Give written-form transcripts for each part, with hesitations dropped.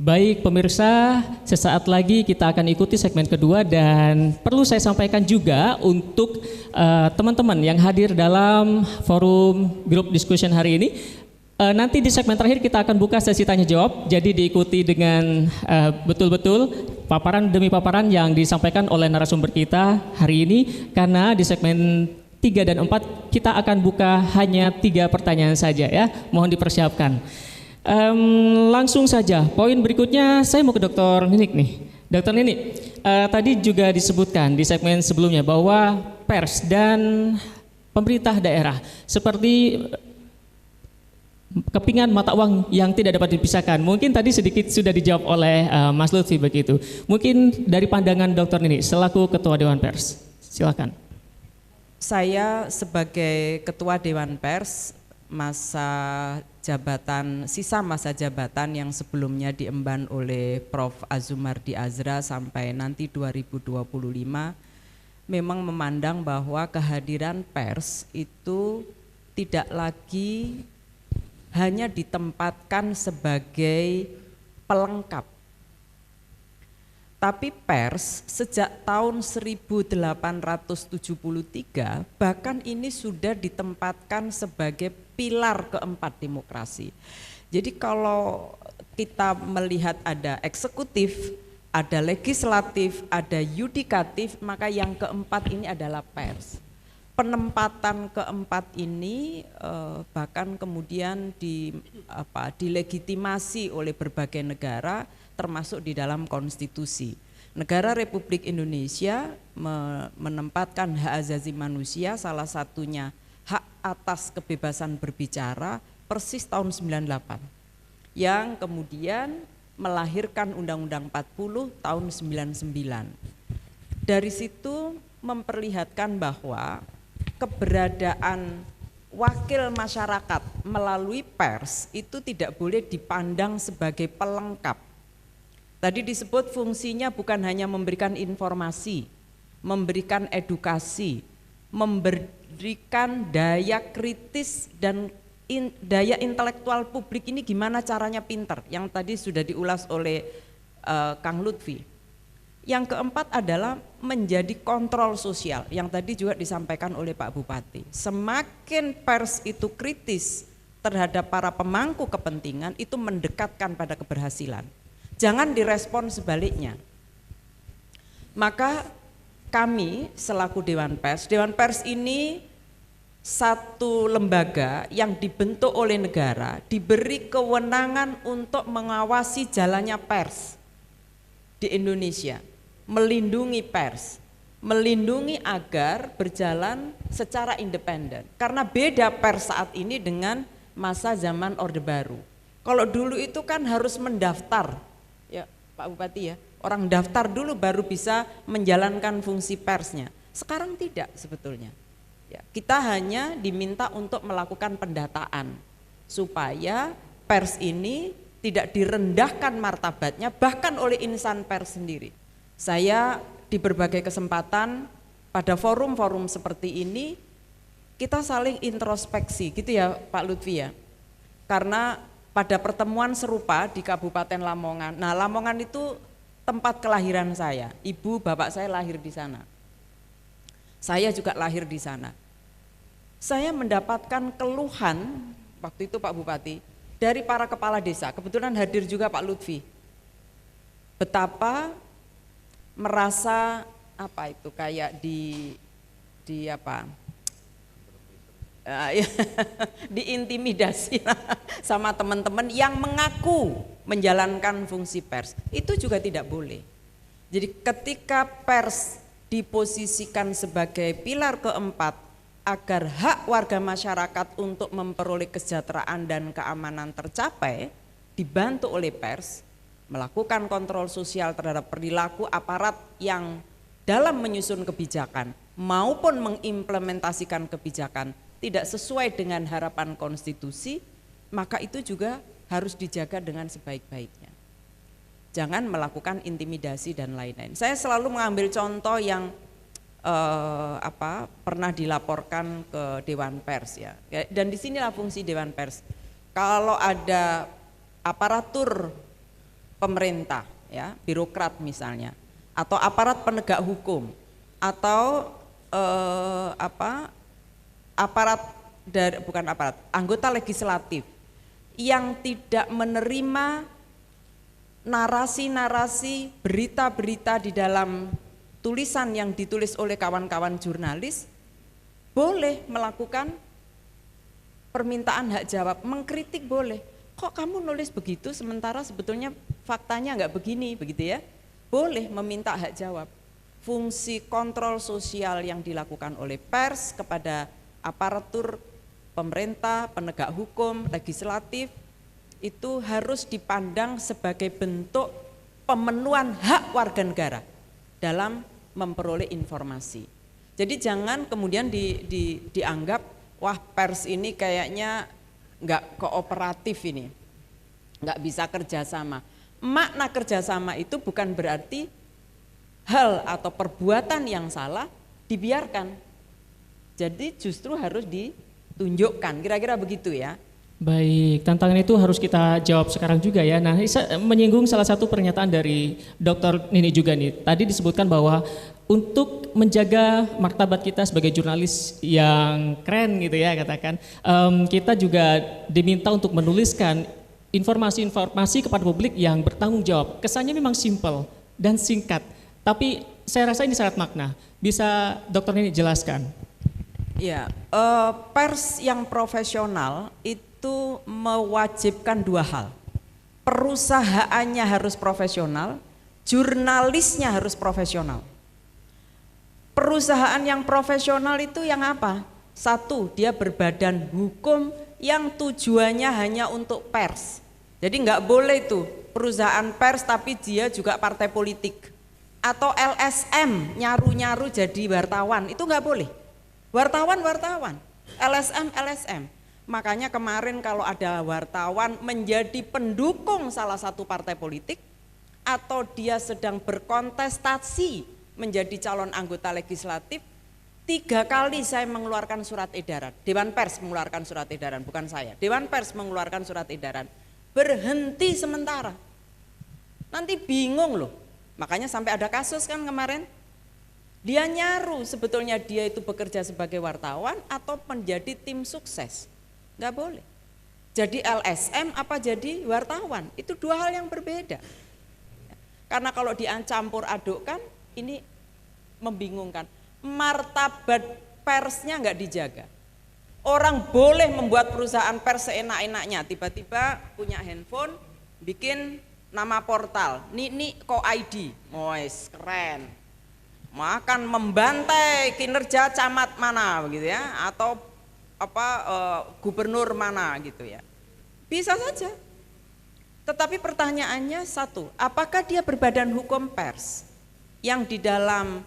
Baik pemirsa, sesaat lagi kita akan ikuti segmen kedua dan perlu saya sampaikan juga untuk teman-teman yang hadir dalam forum group discussion hari ini. Nanti di segmen terakhir kita akan buka sesi tanya jawab, jadi diikuti dengan betul-betul paparan demi paparan yang disampaikan oleh narasumber kita hari ini, karena di segmen 3 dan 4 kita akan buka hanya 3 pertanyaan saja ya, mohon dipersiapkan. Langsung saja, poin berikutnya saya mau ke Dr. Ninik nih. Dr. Ninik, tadi juga disebutkan di segmen sebelumnya bahwa pers dan pemerintah daerah seperti kepingan mata uang yang tidak dapat dipisahkan. Mungkin tadi sedikit sudah dijawab oleh Mas Lutfi begitu. Mungkin dari pandangan Dr. Ninik selaku Ketua Dewan Pers, silakan. Saya sebagai Ketua Dewan Pers, sisa masa jabatan yang sebelumnya diemban oleh Prof. Azumardi Azra sampai nanti 2025 memang memandang bahwa kehadiran pers itu tidak lagi hanya ditempatkan sebagai pelengkap. Tapi pers sejak tahun 1873 bahkan ini sudah ditempatkan sebagai pilar keempat demokrasi. Jadi kalau kita melihat ada eksekutif, ada legislatif, ada yudikatif, maka yang keempat ini adalah pers. Penempatan keempat ini bahkan kemudian dilegitimasi oleh berbagai negara, termasuk di dalam konstitusi. Negara Republik Indonesia menempatkan hak asasi manusia, salah satunya hak atas kebebasan berbicara, persis tahun 98, yang kemudian melahirkan Undang-Undang 40 tahun 99. Dari situ memperlihatkan bahwa keberadaan wakil masyarakat melalui pers itu tidak boleh dipandang sebagai pelengkap. Tadi disebut fungsinya bukan hanya memberikan informasi, memberikan edukasi, memberikan daya kritis dan daya intelektual publik ini gimana caranya pinter, yang tadi sudah diulas oleh Kang Lutfi. Yang keempat adalah menjadi kontrol sosial, yang tadi juga disampaikan oleh Pak Bupati. Semakin pers itu kritis terhadap para pemangku kepentingan, itu mendekatkan pada keberhasilan. Jangan direspon sebaliknya. Maka kami selaku Dewan Pers ini satu lembaga yang dibentuk oleh negara, diberi kewenangan untuk mengawasi jalannya pers di Indonesia, melindungi pers, melindungi agar berjalan secara independen. Karena beda pers saat ini dengan masa zaman Orde Baru. Kalau dulu itu kan harus mendaftar, ya Pak Bupati ya, orang daftar dulu baru bisa menjalankan fungsi persnya. Sekarang tidak sebetulnya. Ya, kita hanya diminta untuk melakukan pendataan supaya pers ini tidak direndahkan martabatnya bahkan oleh insan pers sendiri. Saya di berbagai kesempatan pada forum-forum seperti ini kita saling introspeksi gitu ya Pak Lutfi ya. Karena pada pertemuan serupa di Kabupaten Lamongan. Nah, Lamongan itu tempat kelahiran saya. Ibu bapak saya lahir di sana. Saya juga lahir di sana. Saya mendapatkan keluhan waktu itu Pak Bupati dari para kepala desa. Kebetulan hadir juga Pak Lutfi. Betapa merasa apa itu kayak diintimidasi sama teman-teman yang mengaku menjalankan fungsi pers. Itu juga tidak boleh. Jadi ketika pers diposisikan sebagai pilar keempat agar hak warga masyarakat untuk memperoleh kesejahteraan dan keamanan tercapai, dibantu oleh pers melakukan kontrol sosial terhadap perilaku aparat yang dalam menyusun kebijakan maupun mengimplementasikan kebijakan tidak sesuai dengan harapan konstitusi, maka itu juga harus dijaga dengan sebaik-baiknya. Jangan melakukan intimidasi dan lain-lain. Saya selalu mengambil contoh yang pernah dilaporkan ke Dewan Pers ya. Dan disinilah fungsi Dewan Pers. Kalau ada aparatur pemerintah, ya, birokrat misalnya, atau aparat penegak hukum, atau anggota legislatif yang tidak menerima narasi-narasi, berita-berita di dalam tulisan yang ditulis oleh kawan-kawan jurnalis, boleh melakukan permintaan hak jawab, mengkritik boleh. Kok kamu nulis begitu sementara sebetulnya faktanya nggak begini, begitu ya? Boleh meminta hak jawab. Fungsi kontrol sosial yang dilakukan oleh pers kepada aparatur pemerintah, penegak hukum, legislatif, itu harus dipandang sebagai bentuk pemenuhan hak warga negara dalam memperoleh informasi. Jadi jangan kemudian dianggap, wah pers ini kayaknya nggak kooperatif ini, nggak bisa kerjasama. Makna kerjasama itu bukan berarti hal atau perbuatan yang salah dibiarkan. Jadi justru harus ditunjukkan, kira-kira begitu ya. Baik, tantangan itu harus kita jawab sekarang juga ya. Nah, menyinggung salah satu pernyataan dari Dr. Nini juga nih. Tadi disebutkan bahwa untuk menjaga martabat kita sebagai jurnalis yang keren gitu ya katakan, kita juga diminta untuk menuliskan informasi-informasi kepada publik yang bertanggung jawab. Kesannya memang simpel dan singkat, tapi saya rasa ini syarat makna. Bisa Dr. Nini jelaskan? Ya, pers yang profesional itu mewajibkan dua hal. Perusahaannya harus profesional, jurnalisnya harus profesional. Perusahaan yang profesional itu yang apa? Satu, dia berbadan hukum yang tujuannya hanya untuk pers. Jadi nggak boleh itu perusahaan pers tapi dia juga partai politik. Atau LSM nyaru-nyaru jadi wartawan, itu nggak boleh. Wartawan, LSM. Makanya kemarin kalau ada wartawan menjadi pendukung salah satu partai politik atau dia sedang berkontestasi menjadi calon anggota legislatif, 3 kali saya mengeluarkan surat edaran. Dewan Pers mengeluarkan surat edaran, bukan saya. Dewan Pers mengeluarkan surat edaran. Berhenti sementara. Nanti bingung loh. Makanya sampai ada kasus kan kemarin. Dia nyaru sebetulnya dia itu bekerja sebagai wartawan atau menjadi tim sukses. Nggak boleh. Jadi LSM apa jadi wartawan, itu 2 hal yang berbeda. Karena kalau dicampur adukkan, ini membingungkan. Martabat persnya nggak dijaga. Orang boleh membuat perusahaan pers seenak-enaknya, tiba-tiba punya handphone, bikin nama portal, Nini.co.id, wes keren. Akan membantai kinerja camat mana begitu ya, atau gubernur mana gitu ya. Bisa saja. Tetapi pertanyaannya satu, apakah dia berbadan hukum pers yang di dalam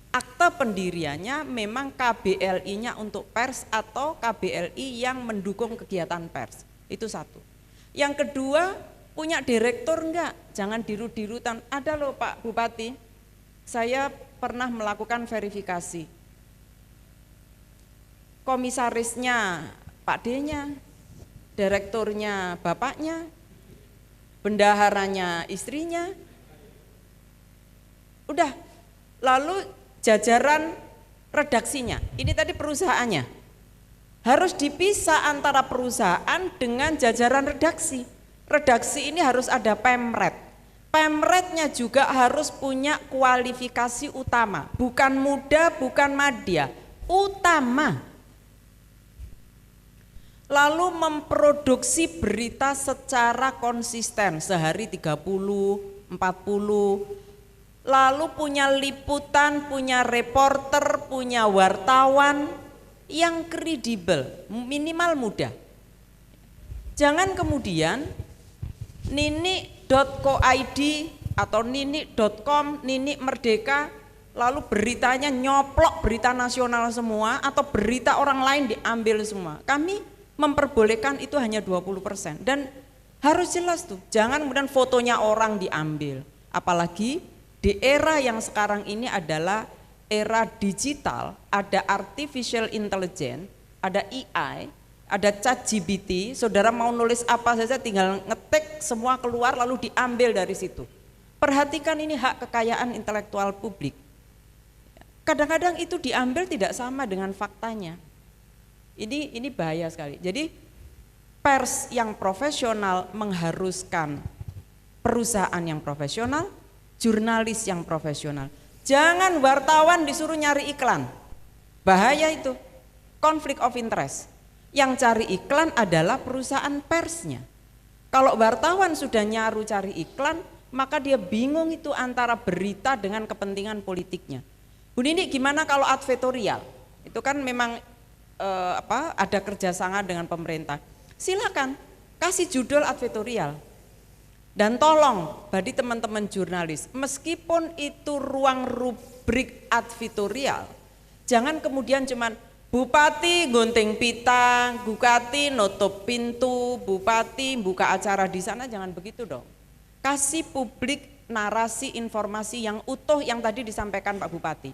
akta pendiriannya memang KBLI-nya untuk pers atau KBLI yang mendukung kegiatan pers? Itu satu. Yang kedua, punya direktur enggak? Jangan dirut-dirutan. Ada loh Pak Bupati, saya pernah melakukan verifikasi. Komisarisnya Pak D-nya, direkturnya bapaknya, bendaharanya istrinya. Udah, lalu jajaran redaksinya, ini tadi perusahaannya. Harus dipisah antara perusahaan dengan jajaran redaksi. Redaksi ini harus ada pemret. Pemretnya juga harus punya kualifikasi utama, bukan muda, bukan madya, utama. Lalu memproduksi berita secara konsisten, sehari 30, 40, lalu punya liputan, punya reporter, punya wartawan yang kredibel, minimal muda. Jangan kemudian nini.co.id atau nini.com, Nini Merdeka, lalu beritanya nyoplok berita nasional semua atau berita orang lain diambil semua. Kami memperbolehkan itu hanya 20%, dan harus jelas tuh, jangan kemudian fotonya orang diambil. Apalagi di era yang sekarang ini adalah era digital, ada artificial intelligence, ada AI, ada ChatGPT, saudara mau nulis apa saja tinggal ngetik semua keluar lalu diambil dari situ. Perhatikan ini hak kekayaan intelektual publik. Kadang-kadang itu diambil tidak sama dengan faktanya. Ini bahaya sekali. Jadi pers yang profesional mengharuskan perusahaan yang profesional, jurnalis yang profesional. Jangan wartawan disuruh nyari iklan. Bahaya itu. Konflik of interest. Yang cari iklan adalah perusahaan persnya. Kalau wartawan sudah nyaru cari iklan, maka dia bingung itu antara berita dengan kepentingan politiknya. Bu Nini, gimana kalau advertorial? Itu kan memang ada kerjasama dengan pemerintah. Silakan kasih judul advertorial. Dan tolong bagi teman-teman jurnalis, meskipun itu ruang rubrik advertorial, jangan kemudian cuman Bupati gunting pita, Bupati nutup pintu, Bupati buka acara di sana, jangan begitu dong. Kasih publik narasi informasi yang utuh yang tadi disampaikan Pak Bupati.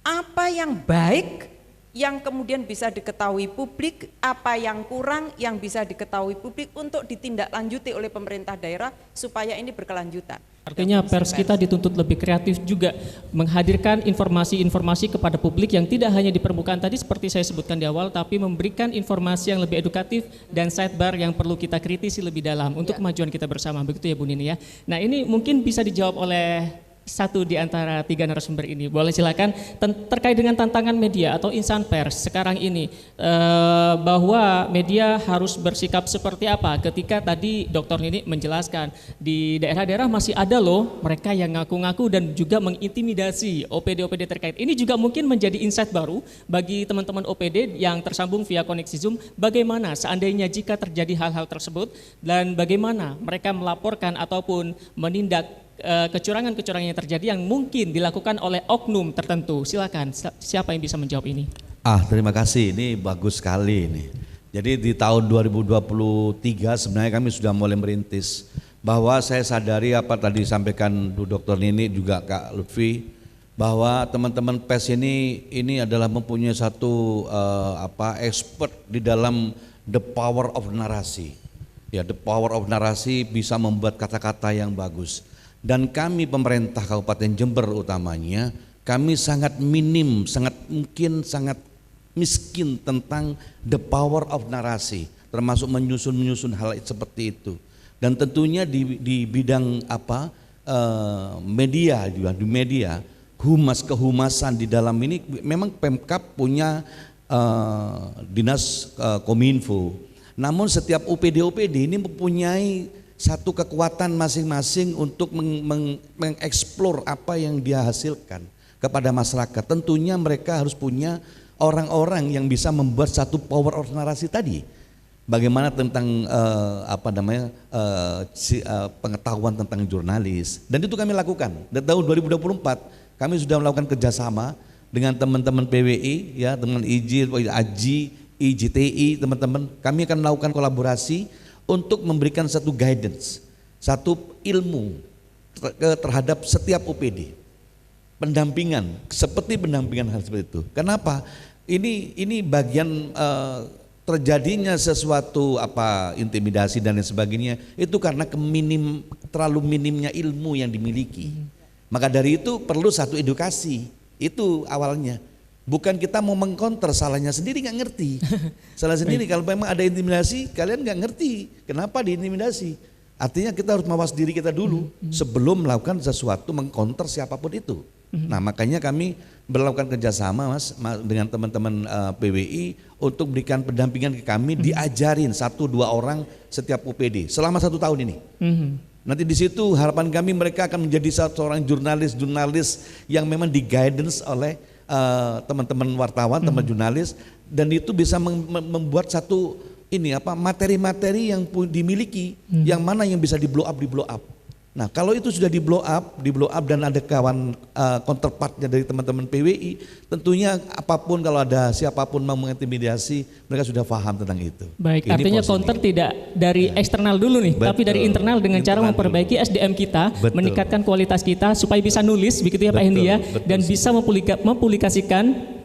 Apa yang baik yang kemudian bisa diketahui publik, apa yang kurang yang bisa diketahui publik untuk ditindaklanjuti oleh pemerintah daerah supaya ini berkelanjutan. Artinya pers kita dituntut lebih kreatif juga menghadirkan informasi-informasi kepada publik yang tidak hanya di permukaan tadi seperti saya sebutkan di awal, tapi memberikan informasi yang lebih edukatif dan sidebar yang perlu kita kritisi lebih dalam untuk kemajuan kita bersama. Begitu ya Bu Nini ya. Nah ini mungkin bisa dijawab oleh satu di antara tiga narasumber ini. Boleh silakan terkait dengan tantangan media atau insan pers sekarang ini, bahwa media harus bersikap seperti apa ketika tadi Dr. Nini menjelaskan di daerah-daerah masih ada loh mereka yang ngaku-ngaku dan juga mengintimidasi OPD-OPD terkait. Ini juga mungkin menjadi insight baru bagi teman-teman OPD yang tersambung via koneksi Zoom, bagaimana seandainya jika terjadi hal-hal tersebut dan bagaimana mereka melaporkan ataupun menindak kecurangan-kecurangan yang terjadi yang mungkin dilakukan oleh oknum tertentu. Silakan, siapa yang bisa menjawab ini? Terima kasih, ini bagus sekali ini. Jadi di tahun 2023 sebenarnya kami sudah mulai merintis, bahwa saya sadari apa tadi disampaikan Bu Dr. Nini juga Kak Lutfi, bahwa teman-teman pers ini adalah mempunyai satu expert di dalam the power of narasi. Ya, the power of narasi bisa membuat kata-kata yang bagus. Dan kami pemerintah Kabupaten Jember utamanya, kami sangat minim, sangat miskin tentang the power of narasi, termasuk menyusun hal seperti itu. Dan tentunya di bidang media juga, di media, kehumasan di dalam ini memang Pemkab punya dinas Kominfo. Namun setiap OPD ini mempunyai satu kekuatan masing-masing untuk mengeksplor apa yang dia hasilkan kepada masyarakat. Tentunya mereka harus punya orang-orang yang bisa membuat satu power of narasi tadi. Bagaimana tentang pengetahuan tentang jurnalis, dan itu kami lakukan. Dan tahun 2024 kami sudah melakukan kerjasama dengan teman-teman PWI, ya, dengan AJI, IJTI, teman-teman. Kami akan melakukan kolaborasi untuk memberikan satu guidance, satu ilmu terhadap setiap OPD, pendampingan, seperti pendampingan hal seperti itu. Kenapa? Ini bagian terjadinya sesuatu intimidasi dan lain sebagainya itu karena terlalu minimnya ilmu yang dimiliki. Maka dari itu perlu satu edukasi, itu awalnya. Bukan kita mau mengkonter, salahnya sendiri nggak ngerti. Salah sendiri, kalau memang ada intimidasi kalian nggak ngerti kenapa diintimidasi. Artinya kita harus mawas diri kita dulu sebelum melakukan sesuatu mengkonter siapapun itu. Nah makanya kami melakukan kerjasama dengan teman-teman PWI untuk berikan pendampingan ke kami, diajarin 1-2 orang setiap OPD selama 1 tahun ini. Nanti di situ harapan kami mereka akan menjadi seorang jurnalis yang memang di guidance oleh teman-teman wartawan, teman jurnalis, dan itu bisa membuat satu materi-materi yang dimiliki, yang mana yang bisa di blow up. Nah, kalau itu sudah di blow up dan ada kawan counterpartnya dari teman-teman PWI, tentunya apapun kalau ada siapapun mau mengintimidasi, mereka sudah paham tentang itu. Baik, Ini artinya posisi. counter tidak dari eksternal dulu nih, Betul. tapi dari internal dengan cara Internal memperbaiki SDM kita, Betul. meningkatkan kualitas kita supaya bisa nulis begitu ya Pak Betul, Hendia, betul dan bisa mempublikasikan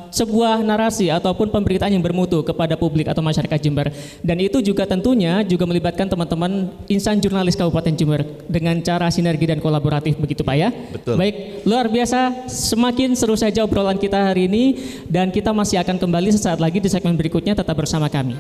sebuah narasi ataupun pemberitaan yang bermutu kepada publik atau masyarakat Jember. Dan itu juga tentunya juga melibatkan teman-teman insan jurnalis Kabupaten Jember dengan cara sinergi dan kolaboratif begitu Pak ya. Betul. Baik, luar biasa, semakin seru saja obrolan kita hari ini dan kita masih akan kembali sesaat lagi di segmen berikutnya, tetap bersama kami.